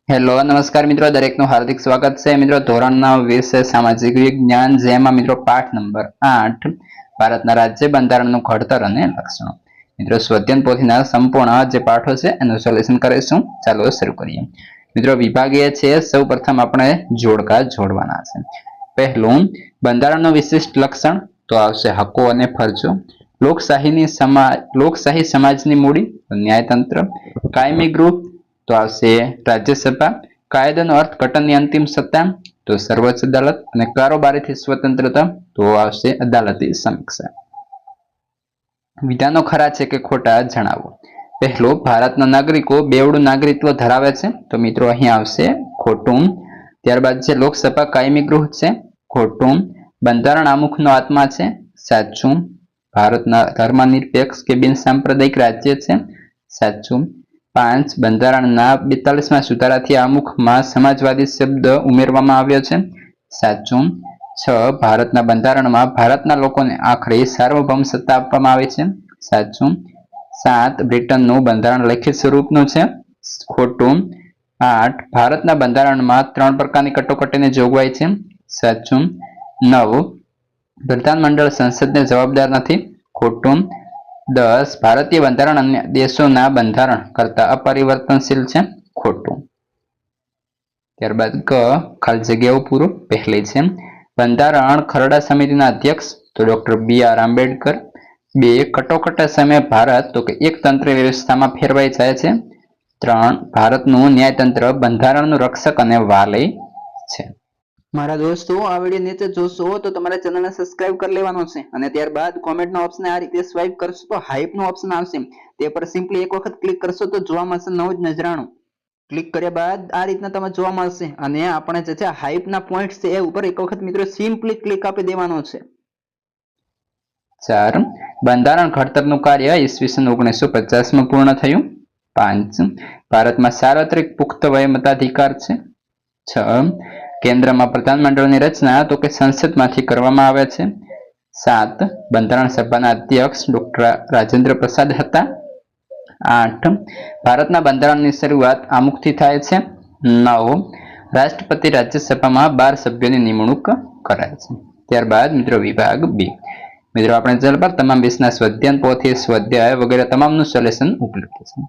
Hello નમસ્કાર મિત્રો, દરેકનું હાર્દિક સ્વાગત છે મિત્રો. ધોરણ 9 વિષય સામાજિક વિજ્ઞાન, જેમાં મિત્રો પાઠ નંબર 8 ભારતના રાજ્ય બંધારણનું ઘડતર અને લક્ષણો. મિત્રો સ્વધ્યન પોથીના સંપૂર્ણ જે પાઠો છે એનું સોલ્યુશન કરીશું. ચાલો શરૂ કરીએ. મિત્રો વિભાગ એ છે, સૌ પ્રથમ આપણે જોડકા જોડવાના છે. પહેલું, બંધારણનું વિશિષ્ટ લક્ષણ તો આવશે હકો અને ફરજો. લોકશાહી સમાજની મૂડી ન્યાયતંત્ર. કાયમી ગૃહ તો આવશે રાજ્યસભા. કાયદાનો અર્થ ઘટનની અંતિમ સત્તા તો સર્વોચ્ચ અદાલત. અને કારોબારીથી સ્વતંત્રતા તો આવશે અદાલતી સમીક્ષા. વિધાનો ખરા છે કે ખોટા જણાવો. પહેલો, ભારતના નાગરિકો બેવડું નાગરિકત્વ ધરાવે છે તો મિત્રો અહીં આવશે ખોટું. ત્યારબાદ છે લોકસભા કાયમી ગૃહ છે, ખોટું. બંધારણ આમુખનો આત્મા છે, સાચું. ભારતના ધર્મનિરપેક્ષ કે બિન સાંપ્રદાયિક રાજ્ય છે, સાચું. 5, બંધારણના 42માં સુધારાથી આમુખમાં સમાજવાદી શબ્દ ઉમેરવામાં આવ્યો છે, સાચું. 6, ભારતના બંધારણમાં ભારતના લોકોને આખરી સાર્વભૌમ સત્તા આપવામાં આવી છે, સાચું. 7, બ્રિટનનું બંધારણ લેખિત સ્વરૂપનું છે, ખોટું. 8, ભારતના બંધારણમાં 3 પ્રકારની કટોકટીની જોગવાઈ છે, સાચું. 9, પ્રધાનમંડળ સંસદને જવાબદાર નથી, ખોટું. 10, ભારતીય બંધારણ અન્ય દેશોના બંધારણ કરતા અપરિવર્તનશીલ છે, ખોટું. ત્યારબાદ ખાલી જગ્યાઓ પૂરું. પહેલી છે બંધારણ ખરડા સમિતિના અધ્યક્ષ તો ડોક્ટર BR આંબેડકર. 2, કટોકટી સમયે ભારત તો કે એક તંત્ર વ્યવસ્થામાં ફેરવાઈ જાય છે. 3, ભારતનું ન્યાયતંત્ર બંધારણનું રક્ષક અને વાલી છે. મારા દોસ્તો, આ વિડીયો નીચે જોશો તો તમારે ચેનલને સબસ્ક્રાઇબ કરી લેવાનો છે અને ત્યારબાદ કોમેન્ટનો ઓપ્શન આ રીતે સ્વાઇપ કરશો તો હાઇપનું ઓપ્શન આવશે. તે પર સિમ્પલી એક વખત ક્લિક કરશો તો જોવા મળશે નવું જ નજરાણું. ક્લિક કર્યા બાદ આ રીતના તમે જોવા મળશે અને આપણે જે છે હાઇપના પોઈન્ટ્સ છે એ ઉપર એક વખત મિત્રો સિમ્પલી ક્લિક આપી દેવાનો છે. 4, બંધારણ ઘડતરનું કાર્ય ઈસવીસન 1950માં પૂર્ણ થયું. 5, ભારતમાં સાર્વત્રિક પુખ્ત વય મતાધિકાર છે. 6, કેન્દ્રમાં પ્રધાનમંડળની રચના તો કે સંસદમાંથી કરવામાં આવે છે. 7, બંધારણ સભાના અધ્યક્ષ ડોક્ટર રાજેન્દ્ર પ્રસાદ હતા. 8, ભારતના બંધારણની શરૂઆત આમુખથી થાય છે. 9, રાષ્ટ્રપતિ રાજ્યસભામાં 12 સભ્યોની નિમણૂક કરાય છે. ત્યારબાદ મિત્રો વિભાગ B. મિત્રો આપણે ચેનલ પર તમામ વિષયના સ્વાધ્યાય પોથી, સ્વાધ્યાય વગેરે તમામનું સોલ્યુશન ઉપલબ્ધ છે.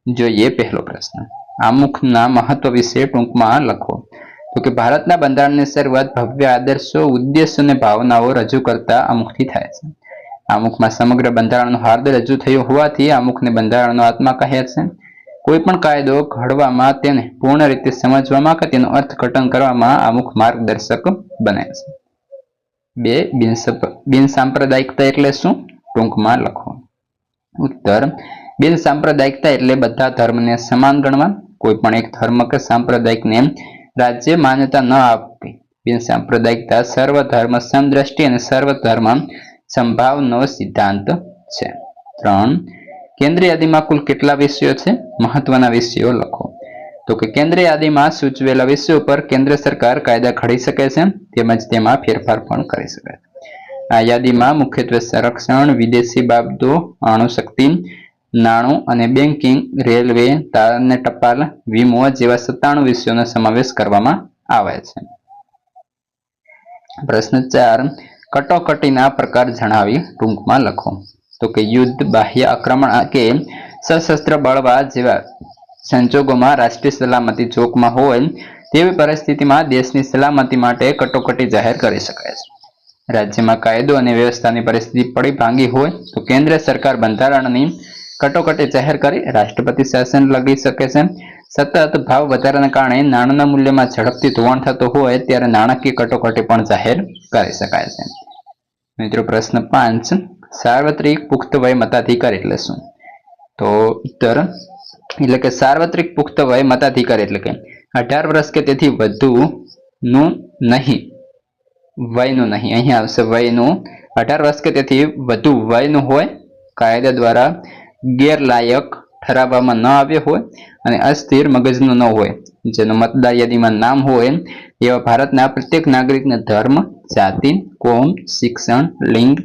જોઈએ પહેલો પ્રશ્ન. આમુખના મહત્વ વિશે ટૂંકમાં લખો. તો કે ભારતના બંધારણની શરૂઆત ભવ્ય આદર્શો, ઉદ્દેશો અને ભાવનાઓ રજૂ કરતા આમુખથી થાય છે. આમુખમાં સમગ્ર બંધારણનું હાર્દ રજૂ થયું હોવાથી આમુખને બંધારણનો આત્મા કહે છે. કોઈ પણ કાયદો ઘડવામાં, તેને પૂર્ણ રીતે સમજવામાં કે તેનું અર્થઘટન કરવામાં આમુખ માર્ગદર્શક બને છે. 2, બિન સાંપ્રદાયિકતા એટલે શું? ટૂંકમાં લખો. ઉત્તર, બિન સાંપ્રદાયિકતા એટલે બધા ધર્મને સમાન ગણવા, કોઈ પણ એક ધર્મ કે સાંપ્રદાયિકને રાજ્ય માન્યતા ન આપવી. બિન સાંપ્રદાયિકતા સર્વધર્મ સમદ્રષ્ટિ અને સર્વધર્મ સંભાવનો સિદ્ધાંત છે. 3, કેન્દ્રીય યાદીમાં કુલ કેટલા વિષયો છે? મહત્વના વિષયો લખો. તો કે કેન્દ્રીય યાદીમાં સૂચવેલા વિષયો પર કેન્દ્ર સરકાર કાયદા ઘડી શકે છે, તેમજ તેમાં ફેરફાર પણ કરી શકે છે. આ યાદીમાં મુખ્યત્વે સંરક્ષણ, વિદેશી બાબતો, અણુશક્તિ, નાણું અને બેન્કિંગ, રેલવે, તાર અને ટપાલ, વીમો જેવા 97 વિષયોનો સમાવેશ કરવામાં આવે છે. પ્રશ્ન 4, કટોકટીના પ્રકાર જણાવી ટૂંકમાં લખો. તો કે યુદ્ધ, બાહ્ય આક્રમણ કે સશસ્ત્ર બળવા જેવા સંજોગોમાં રાષ્ટ્રીય સલામતી જોખમમાં હોય તેવી પરિસ્થિતિમાં દેશની સલામતી માટે કટોકટી જાહેર કરી શકાય છે. રાજ્યમાં કાયદો અને વ્યવસ્થાની પરિસ્થિતિ પડી ભાંગી હોય તો કેન્દ્ર સરકાર બંધારણની કટોકટી જાહેર કરી રાષ્ટ્રપતિ શાસન લગાવી શકે છે. સતત ભાવ વધારાના કારણે નાણાંના મૂલ્યમાં ઝડપથી ધોવાણ થતું હોય ત્યારે નાણાકીય કટોકટી પણ જાહેર કરી શકાય છે. મિત્રો પ્રશ્ન 5, સાર્વત્રિક પુખ્ત વય મતાધિકાર એટલે શું? તો ઉત્તર, એટલે કે સાર્વત્રિક પુખ્ત વય મતાધિકાર એટલે કે 18 વર્ષ કે તેથી વધુનું નહીં, વયનું નહીં, અહીં આવશે વયનું. 18 વર્ષ કે તેથી વધુ વયનું હોય, કાયદા દ્વારા ગેરલાયક ઠરાવવામાં ન આવ્યો હોય અને અસ્થિર મગજનું ન હોય, જેનું મતદાર યાદીમાં નામ હોય એવા ભારતના પ્રત્યેક નાગરિકને ધર્મ, જાતિ, કોમ, શિક્ષણ, લિંગ,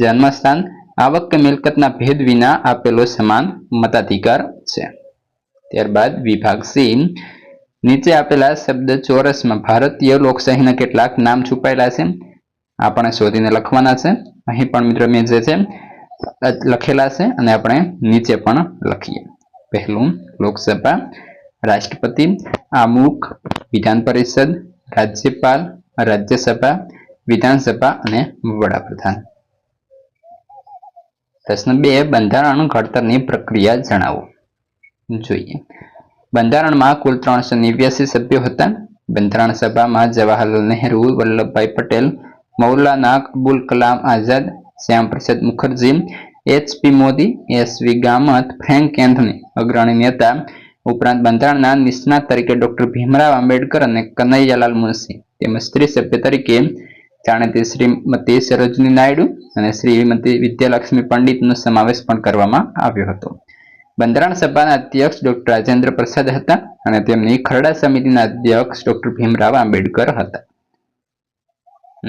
જન્મસ્થાન, આવક કે મિલકતના ભેદ વિના આપેલો સમાન મતાધિકાર છે. ત્યારબાદ વિભાગ C. નીચે આપેલા શબ્દ ચોરસમાં ભારતીય લોકશાહીના કેટલાક નામ છુપાયેલા છે આપણે શોધીને લખવાના છે. અહીં પણ મિત્રો મેં જે છે લખેલા છે અને આપણે નીચે પણ લખીએ. પહેલું લોકસભા, રાષ્ટ્રપતિ, આમુખ, વિધાન પરિષદ, રાજ્યપાલ, રાજ્યસભા, વિધાનસભા અને વડાપ્રધાન. પ્રશ્ન 2 બંધારણ ઘડતરની પ્રક્રિયા જણાવો. જોઈએ બંધારણમાં કુલ 389 સભ્યો હતા. બંધારણ સભામાં જવાહરલાલ નહેરુ, વલ્લભભાઈ પટેલ, મૌલાના અબુલ કલામ આઝાદ, શ્યામ પ્રસાદ મુખર્જી, એચ.પી. મોદી, એસ.વી. ગામત, ફ્રેન્ક એન્થની અગ્રણી નેતા ઉપરાંત બંધારણના નિષ્ણાત તરીકે ડોક્ટર ભીમરાવ આંબેડકર અને કનૈયાલાલ મુનશી તેમજ સ્ત્રી સભ્ય તરીકે જાણીતી શ્રીમતી સરોજની નાયડુ અને શ્રીમતી વિદ્યાલક્ષ્મી પંડિતનો સમાવેશ પણ કરવામાં આવ્યો હતો. બંધારણ સભાના અધ્યક્ષ ડોક્ટર રાજેન્દ્ર પ્રસાદ હતા અને તેમની ખરડા સમિતિના અધ્યક્ષ ડોક્ટર ભીમરાવ આંબેડકર હતા.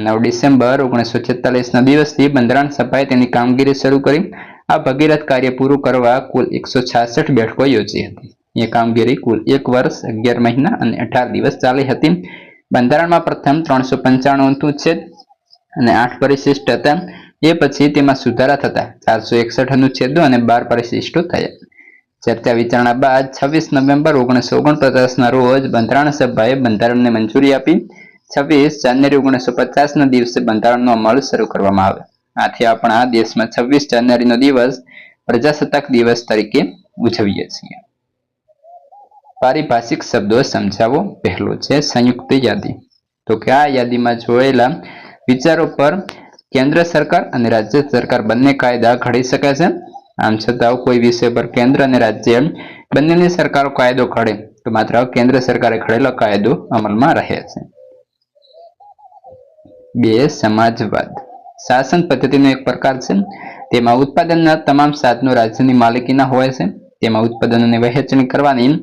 9 ડિસેમ્બર 1946ના દિવસથી બંધારણ સભાએ તેની કામગીરી શરૂ કરી. આ ભગીરથ કાર્ય પૂરું કરવા કુલ 166 બેઠકો યોજી હતી. એ કામગીરી કુલ 1 વર્ષ 11 મહિના અને 18 દિવસ ચાલી હતી. બંધારણમાં પ્રથમ 395 અનુચ્છેદ અને 8 પરિશિષ્ટ હતા. એ પછી તેમાં સુધારા થતા 461 અનુચ્છેદો અને 12 પરિશિષ્ટો થયા. ચર્ચા વિચારણા બાદ 26 નવેમ્બર 1949ના રોજ બંધારણ સભાએ બંધારણને મંજૂરી આપી. 26 જાન્યુઆરી 1950ના દિવસે બંધારણનો અમલ શરૂ કરવામાં આવ્યો. આથી આપણા દેશમાં 26 જાન્યુઆરીનો દિવસ પ્રજાસત્તાક દિવસ તરીકે ઉજવીએ છીએ. પારિભાષિક શબ્દો સમજાવો. પહેલો છે સંયુક્ત યાદી. તો કે આ યાદીમાં જોયેલા વિચારો પર કેન્દ્ર સરકાર અને રાજ્ય સરકાર બંને કાયદા ઘડી શકે છે. આમ છતાં કોઈ વિષય પર કેન્દ્ર અને રાજ્ય બંનેની સરકારો કાયદો ઘડે તો માત્ર કેન્દ્ર સરકારે ઘડેલો કાયદો અમલમાં રહે છે. 2 સમાજવાદ. શાસન પદ્ધતિનો એક પ્રકાર છે. તેમાં ઉત્પાદનના તમામ સાધનો રાજ્યની માલિકીના હોય છે. તેમાં ઉત્પાદનોની વહેંચણી કરવાની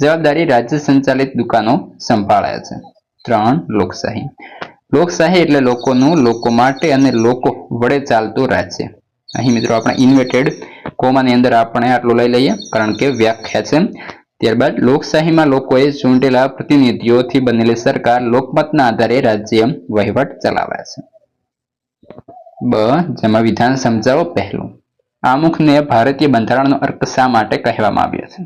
જવાબદારી રાજ્ય સંચાલિત દુકાનો સંભાળે છે. 3 લોકશાહી. લોકશાહી એટલે લોકોનું, લોકો માટે અને લોકો વડે ચાલતું રાજ્ય. અહીં મિત્રો આપણે ઇન્વર્ટેડ કોમાની અંદર આપણે આટલું લઈ લઈએ કારણ કે વ્યાખ્યા છે. ત્યારબાદ લોકશાહીમાં લોકોએ ચૂંટેલા પ્રતિનિધિઓથી બનેલી સરકાર લોકમતના આધારે રાજ્ય વહીવટ ચલાવે છે. બ જેમાં વિધાન સમજાવો. પહેલું આમુખને ભારતીય બંધારણનો અર્થ શા માટે કહેવામાં આવ્યો છે.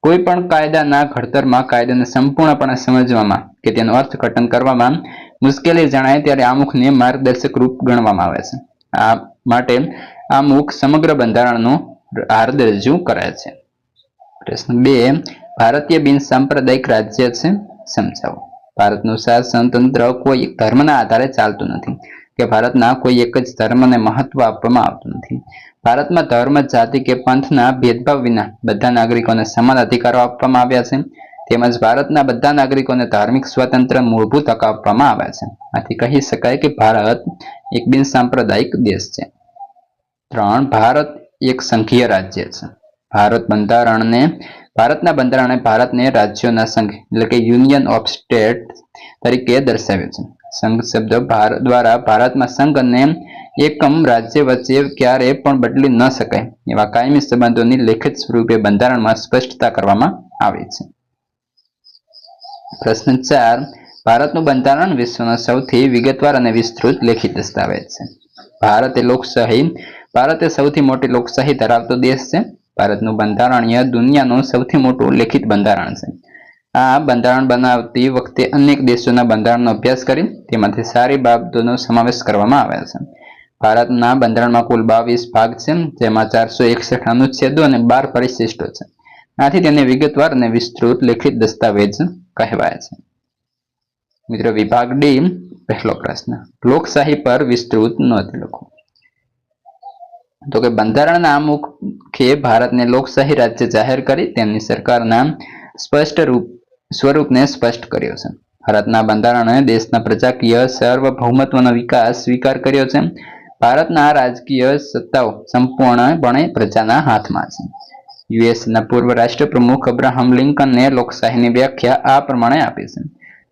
કોઈ પણ કાયદાના ઘડતરમાં કાયદાને સંપૂર્ણપણે સમજવામાં કે તેનું અર્થઘટન કરવામાં મુશ્કેલી જણાય ત્યારે આમુખને માર્ગદર્શક રૂપ ગણવામાં આવે છે. આ માટે આમુખ સમગ્ર બંધારણનો આધાર રજૂ કરે છે. પ્રશ્ન 2 ભારતીય બિન સાંપ્રદાયિક રાજ્ય છે. સમજાવો. ભારતનું શાસન તંત્ર કોઈ ધર્મના આધારે ચાલતું નથી કે ભારતના કોઈ એક જ ધર્મને મહત્વ આપવામાં આવતું નથી. ભારતમાં ધર્મ, જાતિ કે પંથના ભેદભાવ વિના બધા નાગરિકોને સમાન અધિકારો આપવામાં આવ્યા છે. તેમજ ભારતના બધા નાગરિકોને ધાર્મિક સ્વાતંત્ર્ય મૂળભૂત હક આપવામાં આવ્યા છે. આથી કહી શકાય કે ભારત એક બિન સાંપ્રદાયિક દેશ છે. 3 ભારત એક સંઘીય રાજ્ય છે. ભારતના બંધારણે ભારતને રાજ્યોના સંઘ એટલે કે યુનિયન ઓફ સ્ટેટ તરીકે દર્શાવ્યો છે. સંઘ શબ્દ દ્વારા ભારતમાં સંઘ અને એકમ રાજ્ય વચ્ચે ક્યારેય પણ બદલી ન શકાય એવા કાયમી સંબંધોની લેખિત સ્વરૂપે બંધારણમાં સ્પષ્ટતા કરવામાં આવી છે. પ્રશ્ન 4 ભારતનું બંધારણ વિશ્વનો સૌથી વિગતવાર અને વિસ્તૃત લેખિત દસ્તાવેજ છે. ભારત સૌથી મોટી લોકશાહી ધરાવતો દેશ છે. ભારતનું બંધારણીય દુનિયાનું સૌથી મોટું લેખિત બંધારણ છે. આ બંધારણ બનાવતી વખતે અનેક દેશોના બંધારણનો અભ્યાસ કરી તેમાંથી સારી બાબતોનો સમાવેશ કરવામાં આવ્યો છે. ભારતના બંધારણમાં કુલ 22 ભાગ છે જેમાં 461 અનુચ્છેદો અને 12 પરિશિષ્ટો છે. આથી તેને વિગતવાર અને વિસ્તૃત લેખિત દસ્તાવેજ કહેવાય છે. મિત્રો વિભાગ ડી પહેલો પ્રશ્ન લોકશાહી પર વિસ્તૃત નોંધ લખો. તો કે બંધારણના આમુખે ભારતને લોકશાહી રાજ્ય જાહેર કરી તેમની સરકારના સ્પષ્ટ સ્વરૂપને સ્પષ્ટ કર્યો છે. ભારતના બંધારણે દેશના પ્રજાકીય સાર્વભૌમત્વનો વિકાસ સ્વીકાર કર્યો છે. ભારતના રાજકીય સત્તાઓ સંપૂર્ણપણે પ્રજાના હાથમાં છે. યુએસના પૂર્વ રાષ્ટ્રપ્રમુખ અબ્રાહમ લિંકનને લોકશાહીની વ્યાખ્યા આ પ્રમાણે આપી છે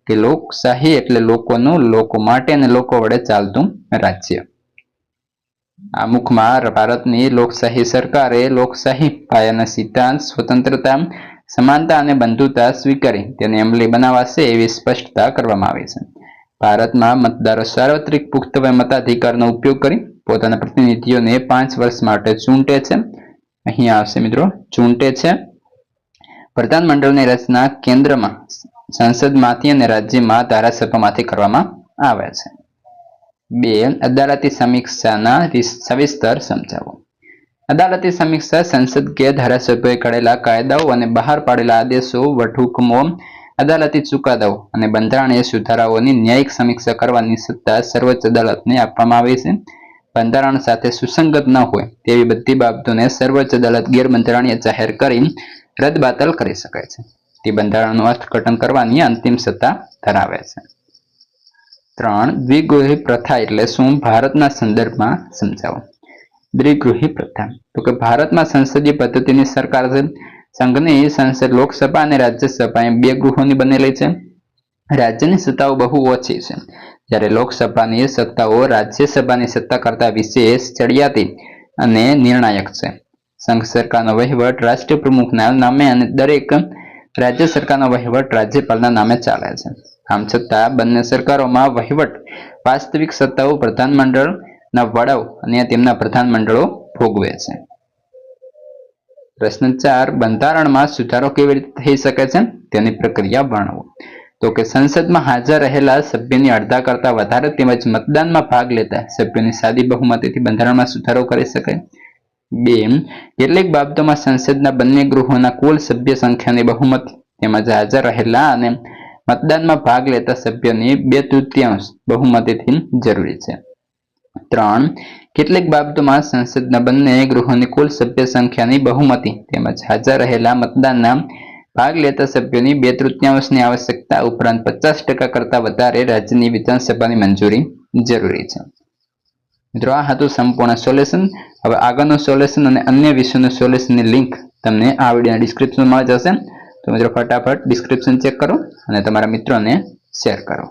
કે લોકશાહી એટલે લોકોનું, લોકો માટે અને લોકો વડે ચાલતું રાજ્ય. આમુખમાં ભારતની લોકશાહી સરકારે લોકશાહી પાયાના સિદ્ધાંત, સ્વતંત્રતા, સમાનતા અને બંધુતા સ્વીકારી તેને અમલી બનાવાશે એવી સ્પષ્ટતા કરવામાં આવી છે. ભારતમાં મતદારો સાર્વત્રિક પુખ્ત વય મતાધિકારનો ઉપયોગ કરી પોતાના પ્રતિનિધિઓને 5 વર્ષ માટે ચૂંટે છે. અહીંયા આવશે મિત્રો ચૂંટે છે. પ્રધાનમંડળની રચના કેન્દ્રમાં સંસદમાંથી અને રાજ્યમાં ધારાસભામાંથી કરવામાં આવે છે. 2. અદાલતી સમીક્ષાના સવિસ્તર સમજાવો. અદાલતી સમીક્ષા સંસદ કે ધારાસભ્યોએ ઘડેલા કાયદાઓ અને બહાર પાડેલા આદેશો, વટહુકમો, અદાલતી ચુકાદાઓ અને બંધારણીય સુધારાઓની ન્યાયિક સમીક્ષા કરવાની સત્તા સર્વોચ્ચ અદાલતને આપવામાં આવી છે. બંધારણ સાથે સુસંગત ન હોય તેવી બધી બાબતોને સર્વોચ્ચ અદાલત ગેરબંધારણીય જાહેર કરી રદબાતલ કરી શકાય છે. તે બંધારણનું અર્થઘટન કરવાની અંતિમ સત્તા ધરાવે છે. 3. દ્વિગૃહી પ્રથા એટલે શું? ભારતના સંદર્ભમાં સમજાવો. દ્વિગૃહી પ્રથા તો કે ભારતમાં સંસદીય પદ્ધતિની સરકાર છે. સંઘની સંસદ લોકસભા અને રાજ્યસભા એમ 2 ગૃહોની બનેલી છે. રાજ્યની સત્તાઓ બહુ ઓછી છે, જ્યારે લોકસભાની સત્તાઓ રાજ્યસભાની સત્તા કરતાં વિશેષ, ચડિયાતી અને નિર્ણાયક છે. સંઘ સરકારનો વહીવટ રાષ્ટ્રીય પ્રમુખના નામે અને દરેક રાજ્ય સરકારનો વહીવટ રાજ્યપાલના નામે ચાલે છે. આમ છતાં બંને સરકારોમાં વહીવટ વાસ્તવિક સત્તાઓ પ્રધાનમંડળના વડાઓ અને તેમના પ્રધાનમંડળો ભોગવે છે. પ્રશ્ન 4. બંધારણમાં સુધારો કેવી રીતે થઈ શકે છે તેની પ્રક્રિયા વર્ણવો. તો કે સંસદમાં હાજર રહેલા સભ્યની અડધા કરતાં વધારે તેમજ મતદાનમાં ભાગ લેતા સભ્યોની સાદી બહુમતીથી બંધારણમાં સુધારો કરી શકાય. 2. કેટલીક બાબતોમાં સંસદના બંને ગૃહોના કુલ સભ્ય સંખ્યાની બહુમતી તેમજ હાજર રહેલા અને મતદાનમાં ભાગ લેતા સભ્યોની 2/3 બહુમતીથી જરૂરી છે. 3. કેટલીક બાબતોમાં સંસદના બંને ગૃહોની કુલ સભ્ય સંખ્યાની બહુમતી તેમજ હાજર રહેલા મતદાનના ભાગ લેતા સભ્યોની 2/3ની આવશ્યકતા ઉપરાંત 50% કરતાં વધારે રાજ્યની વિધાનસભાની મંજૂરી જરૂરી છે. મિત્રો આ હતું સંપૂર્ણ સોલ્યુશન. હવે આગળનું સોલ્યુશન અને અન્ય વિષયોનું સોલ્યુશનની લિંક તમને આ વિડીયોના ડિસ્ક્રિપ્શનમાં મળી જશે. તો મિત્રો ફટાફટ ડિસ્ક્રિપ્શન ચેક કરો અને તમારા મિત્રોને શેર કરો.